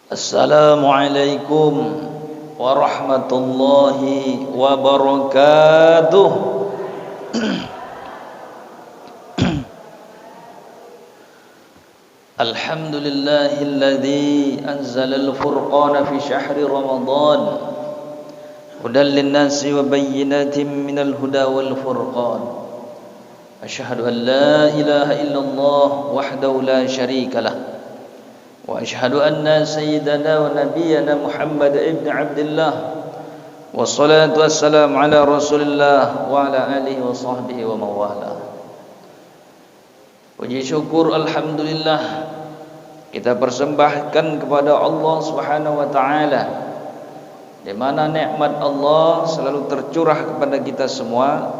Assalamualaikum warahmatullahi wabarakatuh. Alhamdulillahilladzi anzalal furqana fi syahri Ramadan hudan linnasi wa bayyinatin minal huda wal furqan. Asyhadu an la ilaha illallah wahdahu la syarika lah wa asyhadu anna sayyidana wa nabiyyana Muhammad ibn Abdullah wassalatu wassalamu ala Rasulillah wa ala alihi wa sahbihi wa mawala. Puji syukur alhamdulillah kita persembahkan kepada Allah Subhanahu wa taala, di mana nikmat Allah selalu tercurah kepada kita semua.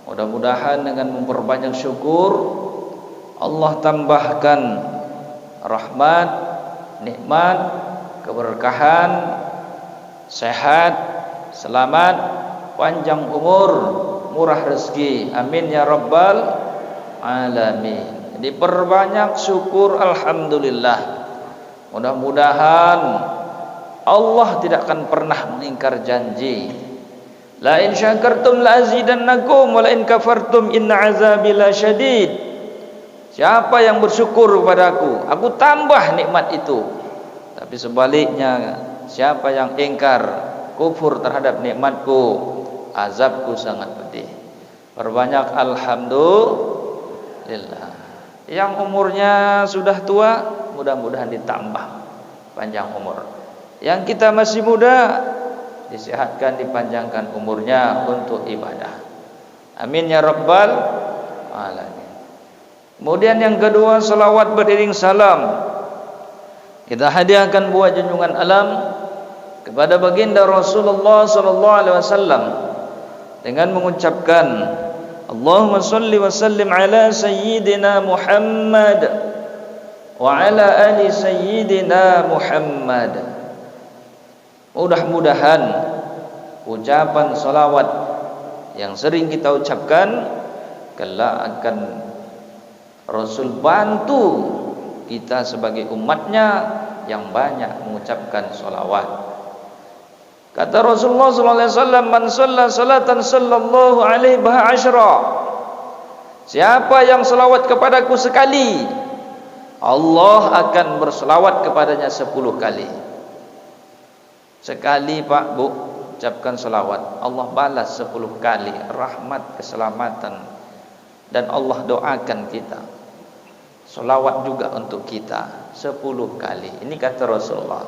Mudah-mudahan dengan memperbanyak syukur Allah tambahkan rahmat, nikmat, keberkahan, sehat, selamat, panjang umur, murah rezeki. Amin ya rabbal alamin. Diperbanyak syukur alhamdulillah. Mudah-mudahan Allah tidak akan pernah mengingkar janji. La in syakartum la azidannakum wa la in kafartum inna azabi lasyadid. Siapa yang bersyukur kepadaku, aku tambah nikmat itu. Tapi sebaliknya, siapa yang ingkar, kufur terhadap nikmatku, azabku sangat pedih. Perbanyak alhamdulillah. Yang umurnya sudah tua, mudah-mudahan ditambah panjang umur. Yang kita masih muda, disehatkan, dipanjangkan umurnya untuk ibadah. Amin ya rabbal alamin. Kemudian yang kedua, salawat beriring salam kita hadiahkan buah junjungan alam kepada baginda Rasulullah sallallahu alaihi wasallam dengan mengucapkan Allahumma salli wa sallim ala sayyidina Muhammad wa ala ali sayyidina Muhammad. Mudah-mudahan ucapan salawat yang sering kita ucapkan kelak akan Rasul bantu kita sebagai umatnya yang banyak mengucapkan salawat. Kata Rasulullah sallallahu alaihi wasallam, man shalla salatan sallallahu alaihi biha asyra. Siapa yang selawat kepadaku sekali, Allah akan berselawat kepadanya 10 kali. Sekali Pak Bu ucapkan selawat, Allah balas 10 kali rahmat, keselamatan, dan Allah doakan kita selawat juga untuk kita 10 kali. Ini kata Rasulullah.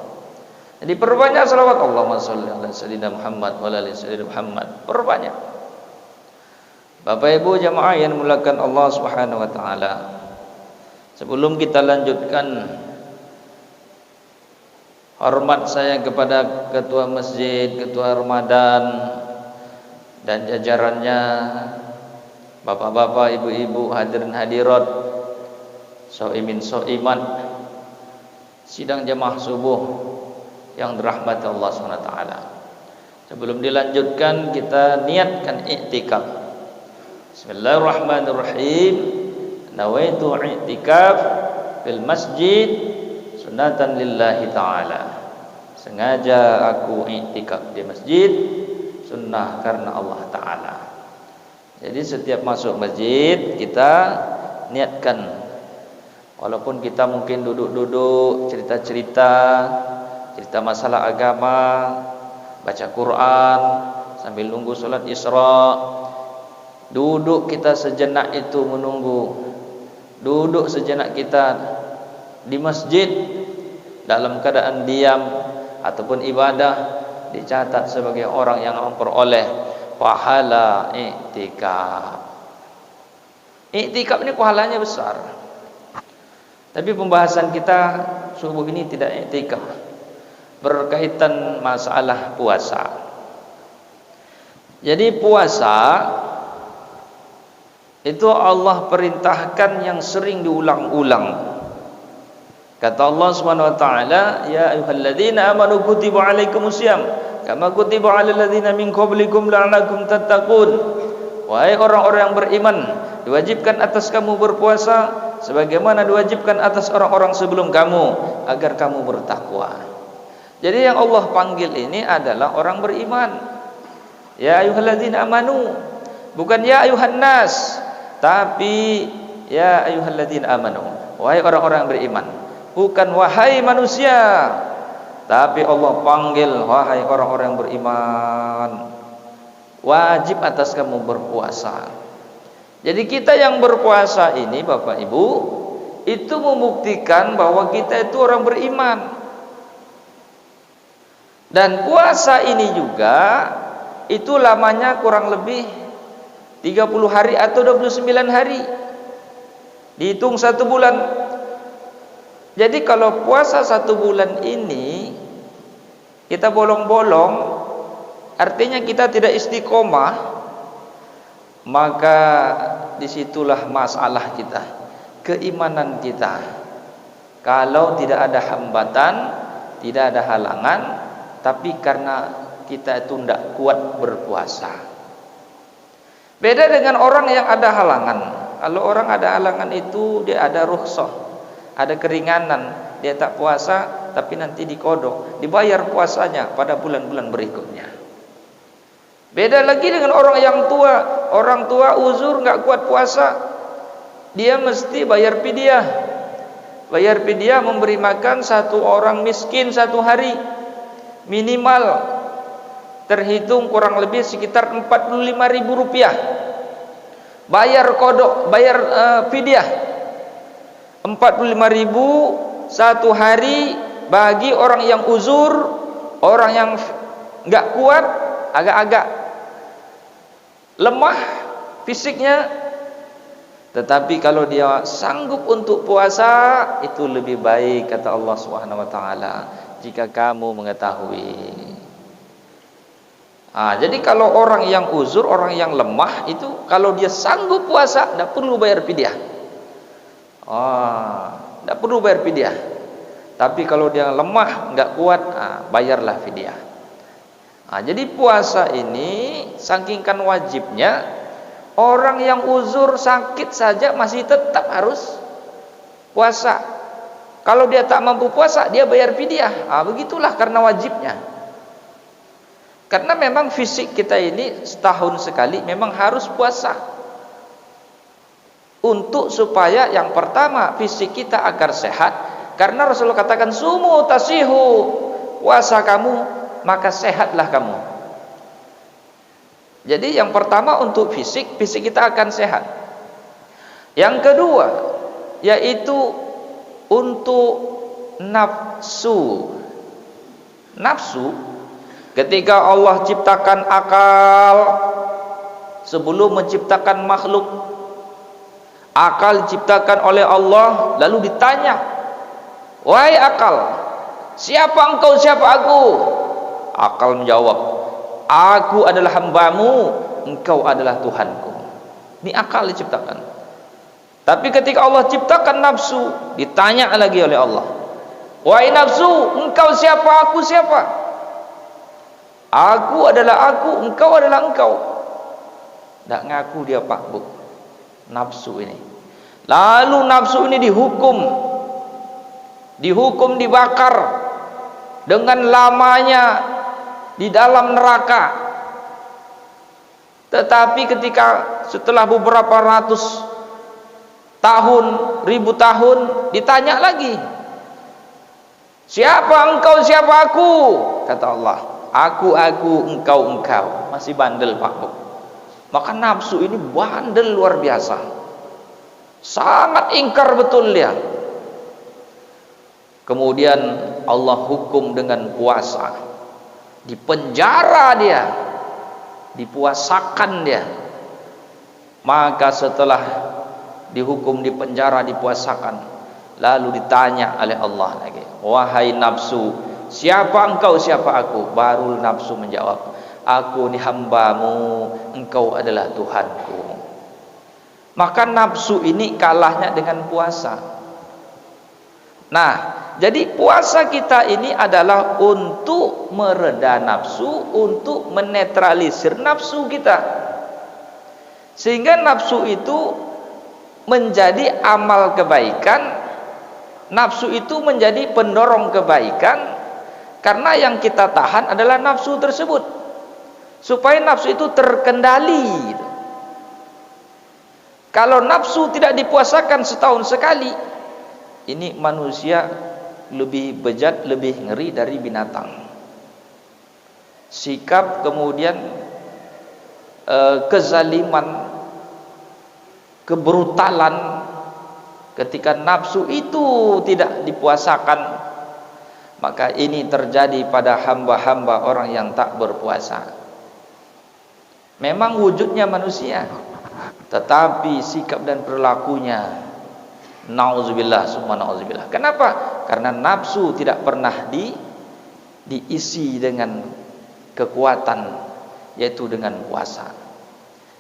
Jadi perbanyak selawat. Allahumma sholli ala sayyidina Muhammad wa ala ali sayyidina Muhammad. Perbanyak. Bapak Ibu jamaah yang dimuliakan Allah Subhanahu wa taala. Sebelum kita lanjutkan, hormat saya kepada ketua masjid, ketua Ramadan dan jajarannya, bapak-bapak, ibu-ibu, hadirin hadirat, soimin soimat, sidang jamaah subuh yang dirahmati Allah SWT. Sebelum dilanjutkan, kita niatkan i'tikaf. Bismillahirrahmanirrahim. Nawaitu i'tikaf fil masjid sunatan lillahi ta'ala. Sengaja aku i'tikaf di masjid, sunnah karena Allah Ta'ala. Jadi setiap masuk masjid kita niatkan. Walaupun kita mungkin duduk-duduk cerita-cerita masalah agama, baca Quran sambil nunggu salat Isra, duduk kita sejenak itu menunggu, duduk sejenak kita di masjid dalam keadaan diam ataupun ibadah, dicatat sebagai orang yang memperoleh pahala i'tikaf. I'tikaf ini pahalanya besar. Tapi pembahasan kita subuh ini tidak i'tikaf, berkaitan masalah puasa. Jadi puasa itu Allah perintahkan yang sering diulang-ulang. Kata Allah Subhanahu wa taala, ya ayyuhalladzina amanu kutiba alaikumusiyam kama kutiba alal ladzina min qablikum la'allakum tattaqun. Wahai orang-orang yang beriman, diwajibkan atas kamu berpuasa sebagaimana diwajibkan atas orang-orang sebelum kamu agar kamu bertakwa. Jadi yang Allah panggil ini adalah orang beriman. Ya ayyuhalladzina amanu, bukan ya ayuhan nas, tapi ya ayyuhalladzina amanu, wahai orang-orang yang beriman. Bukan wahai manusia, tapi Allah panggil wahai orang-orang yang beriman. Wajib atas kamu berpuasa. Jadi kita yang berpuasa ini Bapak Ibu, itu membuktikan bahwa kita itu orang beriman. Dan puasa ini juga itu lamanya kurang lebih 30 hari atau 29 hari. Dihitung 1 bulan. Jadi kalau puasa 1 bulan ini kita bolong-bolong, artinya kita tidak istiqomah, maka disitulah masalah kita, keimanan kita. Kalau tidak ada hambatan, tidak ada halangan, tapi karena kita itu tidak kuat berpuasa. Beda dengan orang yang ada halangan. Kalau orang ada halangan itu dia ada rukhsah, ada keringanan, dia tak puasa tapi nanti dikodok, dibayar puasanya pada bulan-bulan berikutnya. Beda lagi dengan orang yang tua. Orang tua uzur nggak kuat puasa, dia mesti bayar fidyah. Bayar fidyah memberi makan 1 orang miskin 1 hari minimal, terhitung kurang lebih sekitar 45.000 rupiah. Bayar kodok, bayar fidyah 45.000 1 hari bagi orang yang uzur, orang yang nggak kuat, agak-agak lemah fisiknya, tetapi kalau dia sanggup untuk puasa itu lebih baik kata Allah Subhanahu wa taala jika kamu mengetahui. Jadi kalau orang yang uzur, orang yang lemah itu kalau dia sanggup puasa tidak perlu bayar fidyah. Tidak perlu bayar fidyah. Tapi kalau dia lemah, enggak kuat, bayarlah fidyah. Jadi puasa ini sakingkan wajibnya, orang yang uzur sakit saja masih tetap harus puasa. Kalau dia tak mampu puasa, dia bayar fidyah. Begitulah karena wajibnya. Karena memang fisik kita ini setahun sekali memang harus puasa. Untuk supaya yang pertama fisik kita agar sehat. Karena Rasulullah katakan sumu tasihu, puasa kamu maka sehatlah kamu. Jadi yang pertama untuk fisik kita akan sehat. Yang kedua yaitu untuk nafsu. Nafsu ketika Allah ciptakan akal, sebelum menciptakan makhluk, akal diciptakan oleh Allah, lalu ditanya, wahai akal, siapa engkau, siapa aku? Akal menjawab, aku adalah hambamu, engkau adalah Tuhanku. Ini akal diciptakan. Tapi ketika Allah ciptakan nafsu, ditanya lagi oleh Allah, wahai nafsu, engkau siapa, aku siapa? Aku adalah aku, engkau adalah engkau. Tak ngaku dia Pak Bu, nafsu ini. Lalu nafsu ini dihukum dibakar dengan lamanya di dalam neraka. Tetapi ketika setelah beberapa ratus tahun, 1000 tahun, ditanya lagi, siapa engkau, siapa aku? Kata Allah, aku, engkau, engkau. Masih bandel Pak Bu. Maka nafsu ini bandel luar biasa, sangat ingkar betul dia. Kemudian Allah hukum dengan puasa, dipenjara dia, dipuasakan dia. Maka setelah dihukum dipenjara, dipuasakan, lalu ditanya oleh Allah lagi, wahai nafsu, siapa engkau, siapa aku? Baru nafsu menjawab, aku ni hambamu, engkau adalah Tuhanku. Maka nafsu ini kalahnya dengan puasa. Nah, jadi puasa kita ini adalah untuk mereda nafsu, untuk menetralisir nafsu kita, sehingga nafsu itu menjadi amal kebaikan, nafsu itu menjadi pendorong kebaikan, karena yang kita tahan adalah nafsu tersebut, supaya nafsu itu terkendali. Kalau nafsu tidak dipuasakan setahun sekali, ini manusia lebih bejat, lebih ngeri dari binatang. Sikap kemudian kezaliman, kebrutalan ketika nafsu itu tidak dipuasakan, maka ini terjadi pada hamba-hamba orang yang tak berpuasa. Memang wujudnya manusia, tetapi sikap dan perilakunya, nauzubillah summa nauzubillah. Kenapa? Karena nafsu tidak pernah diisi dengan kekuatan, yaitu dengan puasa.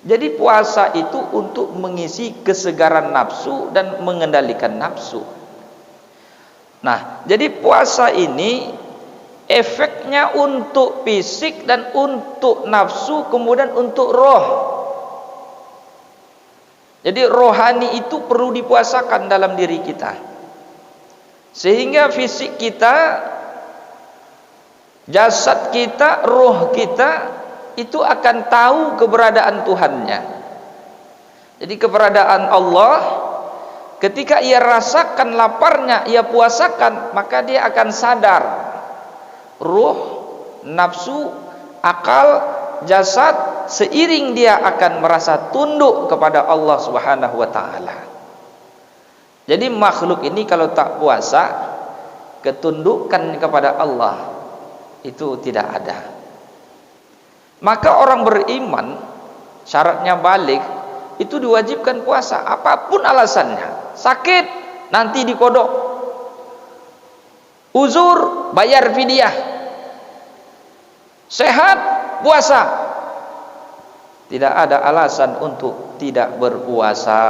Jadi puasa itu untuk mengisi kesegaran nafsu dan mengendalikan nafsu. Nah, jadi puasa ini efeknya untuk fisik dan untuk nafsu, kemudian untuk roh. Jadi rohani itu perlu dipuasakan dalam diri kita, sehingga fisik kita, jasad kita, roh kita itu akan tahu keberadaan Tuhannya. Jadi keberadaan Allah, ketika ia rasakan laparnya, ia puasakan, maka dia akan sadar. Ruh, nafsu, akal, jasad, seiring dia akan merasa tunduk kepada Allah Subhanahu wa ta'ala. Jadi makhluk ini kalau tak puasa, ketundukan kepada Allah itu tidak ada. Maka orang beriman syaratnya balik itu diwajibkan puasa, apapun alasannya. Sakit, nanti dikodok. Uzur, bayar fidyah. Sehat, puasa. Tidak ada alasan untuk tidak berpuasa.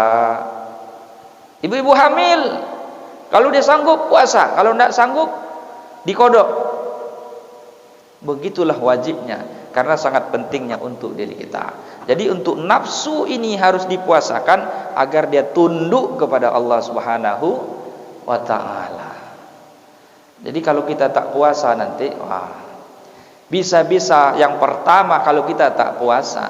Ibu-ibu hamil, kalau dia sanggup puasa, kalau tidak sanggup dikodok. Begitulah wajibnya, karena sangat pentingnya untuk diri kita. Jadi untuk nafsu ini harus dipuasakan agar dia tunduk kepada Allah Subhanahu wa ta'ala. Jadi kalau kita tak puasa nanti, bisa-bisa yang pertama kalau kita tak puasa,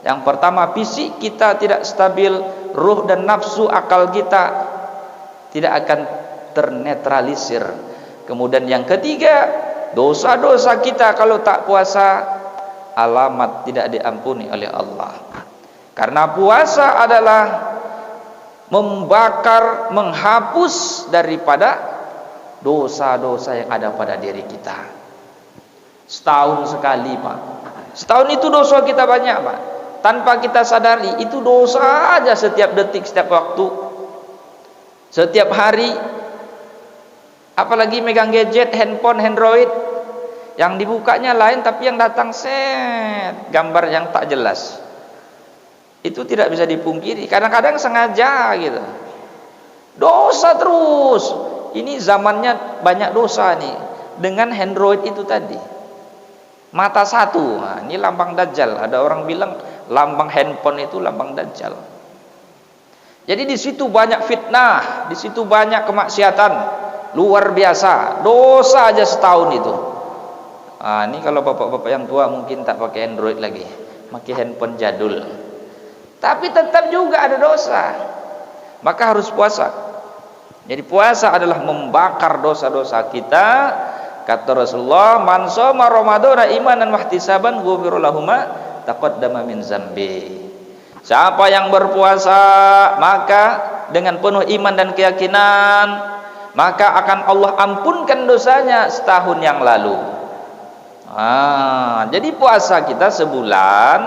yang pertama fisik kita tidak stabil, ruh dan nafsu akal kita tidak akan ternetralisir. Kemudian yang ketiga, dosa-dosa kita kalau tak puasa alamat tidak diampuni oleh Allah. Karena puasa adalah membakar, menghapus daripada dosa-dosa yang ada pada diri kita. Setahun sekali, Pak. Setahun itu dosa kita banyak, Pak. Tanpa kita sadari, itu dosa aja setiap detik, setiap waktu, setiap hari. Apalagi megang gadget, handphone, Android, yang dibukanya lain tapi yang datang gambar yang tak jelas. Itu tidak bisa dipungkiri. Kadang-kadang sengaja gitu. Dosa terus. Ini zamannya banyak dosa nih. Dengan Android itu tadi. Mata satu. Nah, ini lambang Dajjal. Ada orang bilang lambang handphone itu lambang Dajjal. Jadi di situ banyak fitnah, di situ banyak kemaksiatan luar biasa. Dosa aja setahun itu. Ini kalau bapak-bapak yang tua mungkin tak pakai Android lagi, pakai handphone jadul. Tapi tetap juga ada dosa. Maka harus puasa. Jadi puasa adalah membakar dosa-dosa kita. Kata Rasulullah, "Man shoma Ramadhana imanan wahtisaban ghufira lahu ma taqaddama min zambi." Siapa yang berpuasa maka dengan penuh iman dan keyakinan, maka akan Allah ampunkan dosanya setahun yang lalu. Jadi puasa kita sebulan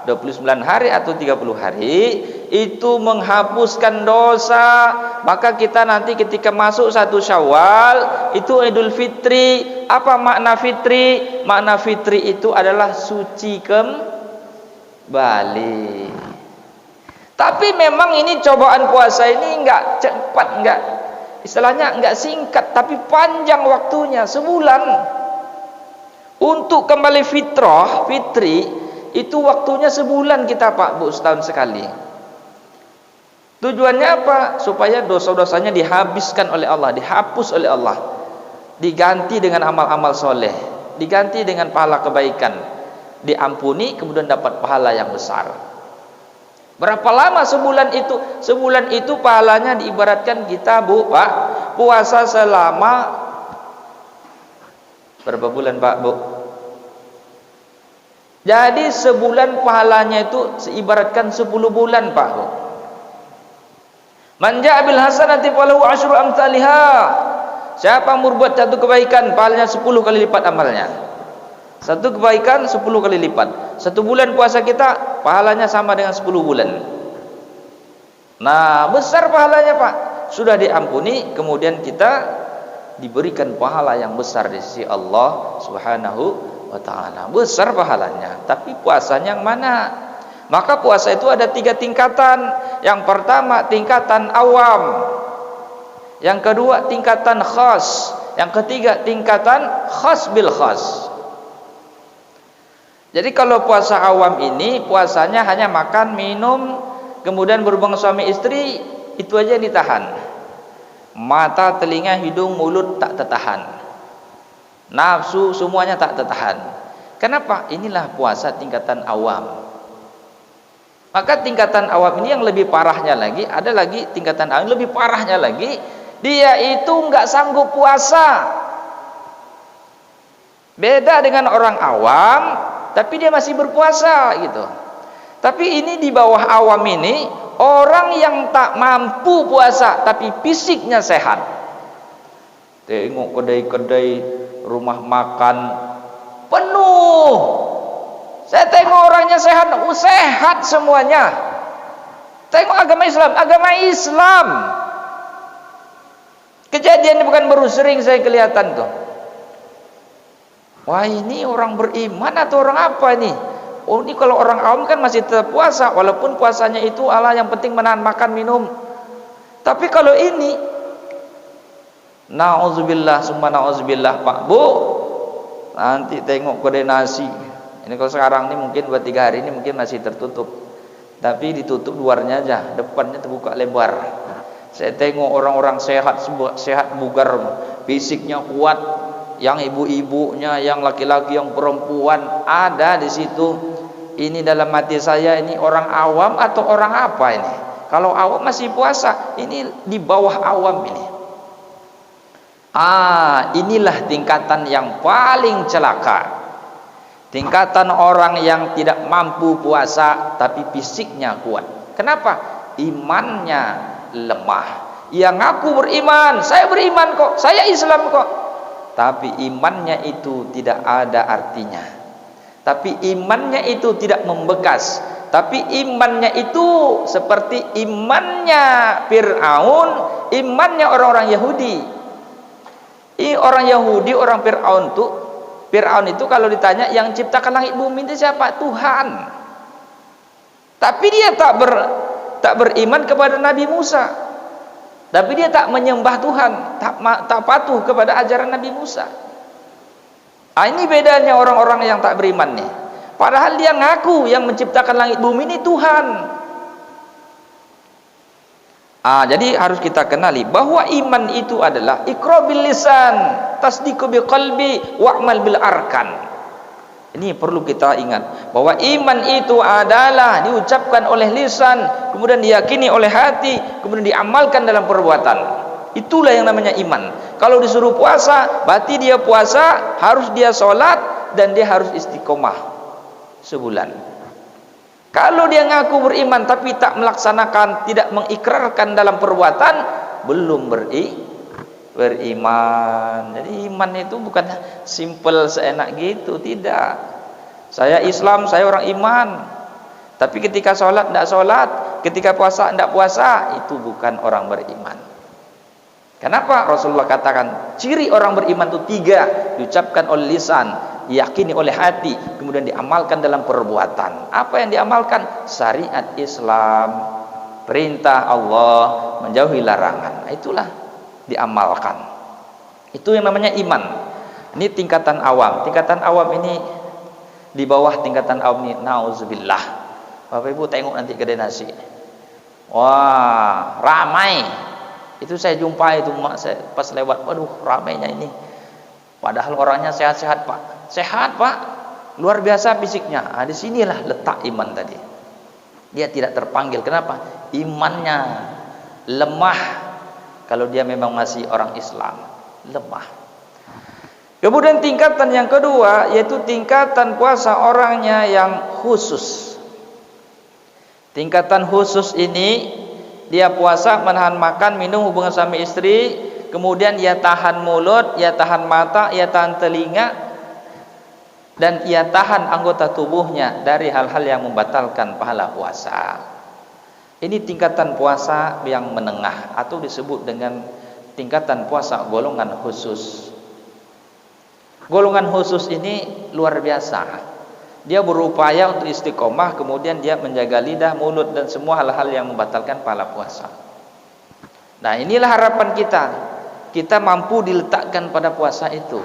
29 hari atau 30 hari itu menghapuskan dosa. Maka kita nanti ketika masuk 1 Syawal itu Idul Fitri. Apa makna fitri? Makna fitri itu adalah suci kembali. Tapi memang ini cobaan puasa ini enggak cepat, enggak, istilahnya enggak singkat, tapi panjang waktunya, sebulan. Untuk kembali fitrah, fitri itu waktunya sebulan kita, Pak Bu, setahun sekali. Tujuannya apa? Supaya dosa-dosanya dihabiskan oleh Allah, dihapus oleh Allah, diganti dengan amal-amal soleh, diganti dengan pahala kebaikan, diampuni, kemudian dapat pahala yang besar. Berapa lama sebulan itu? Sebulan itu pahalanya diibaratkan kita, Bu, Pak, puasa selama berapa bulan, Pak, Bu? Jadi sebulan pahalanya itu seibaratkan 10 bulan, Pak, Bu. Man ja'a bil hasanati falahu asyru amsalha. Siapa yang berbuat satu kebaikan, pahalanya 10 kali lipat amalnya. Satu kebaikan 10 kali lipat. Satu bulan puasa kita, pahalanya sama dengan 10 bulan. Nah, besar pahalanya, Pak. Sudah diampuni, kemudian kita diberikan pahala yang besar di sisi Allah Subhanahu wa ta'ala. Besar pahalanya. Tapi puasanya yang mana? Maka puasa itu ada 3 tingkatan. Yang pertama tingkatan awam, yang kedua tingkatan khas, yang ketiga tingkatan khas bil khas. Jadi kalau puasa awam ini puasanya hanya makan, minum, kemudian berhubungan suami istri, itu aja yang ditahan. Mata, telinga, hidung, mulut tak tertahan. Nafsu semuanya tak tertahan. Kenapa? Inilah puasa tingkatan awam. Maka tingkatan awam ini yang lebih parahnya lagi, ada lagi tingkatan awam yang lebih parahnya lagi, dia itu nggak sanggup puasa. Beda dengan orang awam, tapi dia masih berpuasa gitu. Tapi ini di bawah awam ini, orang yang tak mampu puasa, tapi fisiknya sehat. Tengok kedai-kedai, rumah makan penuh. Saya tengok orangnya sehat, sehat semuanya. Tengok agama Islam. Kejadian ini bukan baru, sering saya kelihatan tuh. Wah, ini orang beriman atau orang apa ini? Oh, ini kalau orang awam kan masih tetap puasa, walaupun puasanya itu Allah yang penting menahan makan minum. Tapi kalau ini, na'udzubillah summa na'udzubillah, Pak, Bu, nanti tengok kode nasi. Ini kalau sekarang ini mungkin 2-3 hari ini mungkin masih tertutup, tapi ditutup luarnya aja, depannya terbuka lebar. Saya tengok orang-orang sehat bugar, fisiknya kuat, yang ibu-ibunya, yang laki-laki, yang perempuan ada di situ. Ini dalam hati saya, ini orang awam atau orang apa ini? Kalau awam masih puasa, ini di bawah awam ini. Inilah tingkatan yang paling celaka. Tingkatan orang yang tidak mampu puasa tapi fisiknya kuat. Kenapa? Imannya lemah. Yang ngaku beriman, saya beriman kok, saya Islam kok, tapi imannya itu tidak ada artinya. Tapi imannya itu tidak membekas. Tapi imannya itu seperti imannya Fir'aun, imannya orang-orang Yahudi. Orang Yahudi, orang Fir'aun itu kalau ditanya yang ciptakan langit bumi itu siapa? Tuhan. Tapi dia tak beriman kepada Nabi Musa. Tapi dia tak menyembah Tuhan, tak patuh kepada ajaran Nabi Musa. Ini bedanya orang-orang yang tak beriman nih. Padahal dia ngaku yang menciptakan langit bumi ini Tuhan. Jadi harus kita kenali bahwa iman itu adalah iqra bil lisan, tasdiqu bil qalbi, wa'mal bil arkan. Ini perlu kita ingat bahwa iman itu adalah diucapkan oleh lisan, kemudian diyakini oleh hati, kemudian diamalkan dalam perbuatan. Itulah yang namanya iman. Kalau disuruh puasa, berarti dia puasa, harus dia sholat, dan dia harus istiqomah sebulan. Kalau dia ngaku beriman tapi tak melaksanakan, tidak mengikrarkan dalam perbuatan, belum beriman. Jadi iman itu bukan simple seenak gitu, tidak. Saya Islam, saya orang iman. Tapi ketika sholat tidak sholat, ketika puasa tidak puasa, itu bukan orang beriman. Kenapa? Rasulullah katakan ciri orang beriman itu 3, diucapkan oleh lisan, diyakini oleh hati, kemudian diamalkan dalam perbuatan. Apa yang diamalkan? Syariat Islam, perintah Allah, menjauhi larangan. Itulah diamalkan. Itu yang namanya iman. Ini tingkatan awam. Tingkatan awam ini di bawah tingkatan awam ini, nauzubillah. Bapak Ibu tengok nanti kedai nasi. Wah, ramai. Itu saya jumpai itu mak saya pas lewat, waduh ramainya ini. Padahal orangnya sehat-sehat Pak. Sehat Pak, luar biasa fisiknya. Di sinilah letak iman tadi. Dia tidak terpanggil. Kenapa? Imannya lemah. Kalau dia memang masih orang Islam, lemah. Kemudian tingkatan yang kedua, yaitu tingkatan puasa orangnya yang khusus. Tingkatan khusus ini, dia puasa menahan makan, minum, hubungan suami istri, kemudian ia tahan mulut, ia tahan mata, ia tahan telinga, dan ia tahan anggota tubuhnya dari hal-hal yang membatalkan pahala puasa. Ini tingkatan puasa yang menengah, atau disebut dengan tingkatan puasa golongan khusus. Golongan khusus ini luar biasa. Dia berupaya untuk istiqomah, kemudian dia menjaga lidah, mulut, dan semua hal-hal yang membatalkan pahala puasa. Nah, inilah harapan kita. Kita mampu diletakkan pada puasa itu.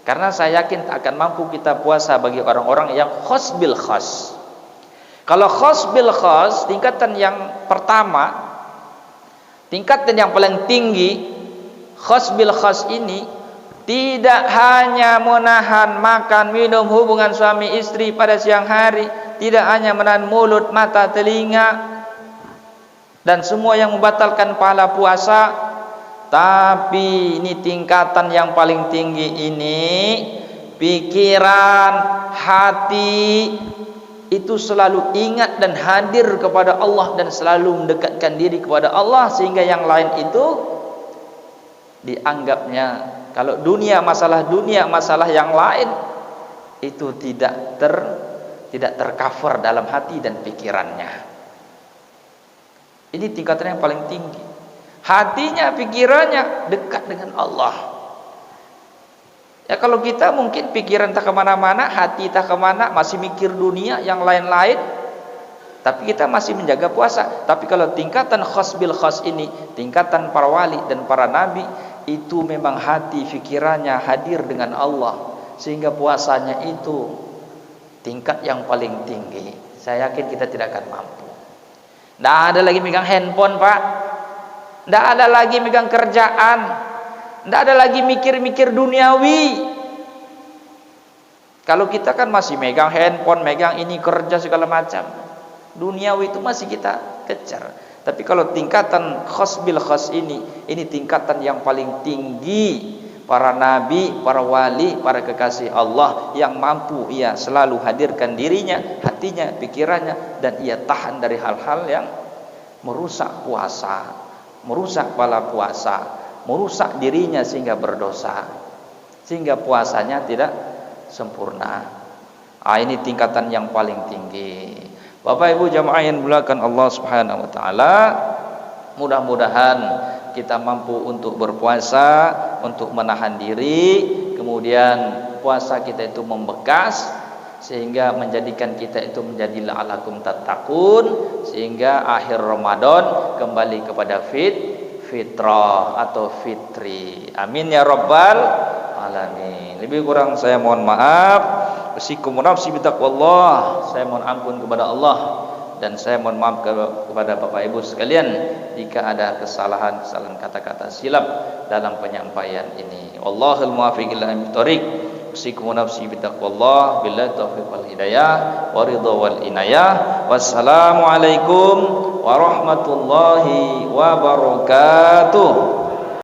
Karena saya yakin tak akan mampu kita puasa bagi orang-orang yang khos bil khos. Kalau khos bil khos, tingkatan yang pertama, tingkatan yang paling tinggi, khos bil khos ini tidak hanya menahan makan, minum, hubungan suami istri pada siang hari, tidak hanya menahan mulut, mata, telinga, dan semua yang membatalkan pahala puasa, tapi ini tingkatan yang paling tinggi ini, pikiran, hati itu selalu ingat dan hadir kepada Allah dan selalu mendekatkan diri kepada Allah, sehingga yang lain itu dianggapnya, kalau dunia masalah yang lain itu tidak tercover dalam hati dan pikirannya. Ini tingkatan yang paling tinggi. Hatinya, pikirannya dekat dengan Allah. Ya, kalau kita mungkin pikiran tak kemana-mana, hati tak kemana, masih mikir dunia yang lain-lain, tapi kita masih menjaga puasa. Tapi kalau tingkatan khas bil khas ini, tingkatan para wali dan para nabi, itu memang hati pikirannya hadir dengan Allah, sehingga puasanya itu tingkat yang paling tinggi. Saya yakin kita tidak akan mampu. Tidak ada lagi megang handphone Pak, tidak ada lagi megang kerjaan, tidak ada lagi mikir-mikir duniawi. Kalau kita kan masih megang handphone, megang ini, kerja segala macam, duniawi itu masih kita kejar. Tapi kalau tingkatan khas bil khas ini tingkatan yang paling tinggi. Para nabi, para wali, para kekasih Allah yang mampu ia selalu hadirkan dirinya, hatinya, pikirannya, dan ia tahan dari hal-hal yang merusak puasa, merusak pahala puasa, merusak dirinya sehingga berdosa, sehingga puasanya tidak sempurna. Ini tingkatan yang paling tinggi. Bapak Ibu jamaah yang dimuliakan Allah Subhanahu wa taala, mudah-mudahan kita mampu untuk berpuasa, untuk menahan diri, kemudian puasa kita itu membekas sehingga menjadikan kita itu menjadi la'alakum tattaqun, sehingga akhir Ramadan kembali kepada fitrah atau fitri. Amin ya rabbal alamin. Lebih kurang saya mohon maaf. Usikum nafsi bitaqwallah. Saya mohon ampun kepada Allah dan saya mohon maaf kepada Bapak Ibu sekalian jika ada kesalahan kata-kata silap dalam penyampaian ini. Wallahul muwaffiq ila thoriq. Usikum nafsi bitaqwallah. Billahi taufiq wal hidayah wa ridha wal inayah. Wassalamualaikum warahmatullahi wabarakatuh.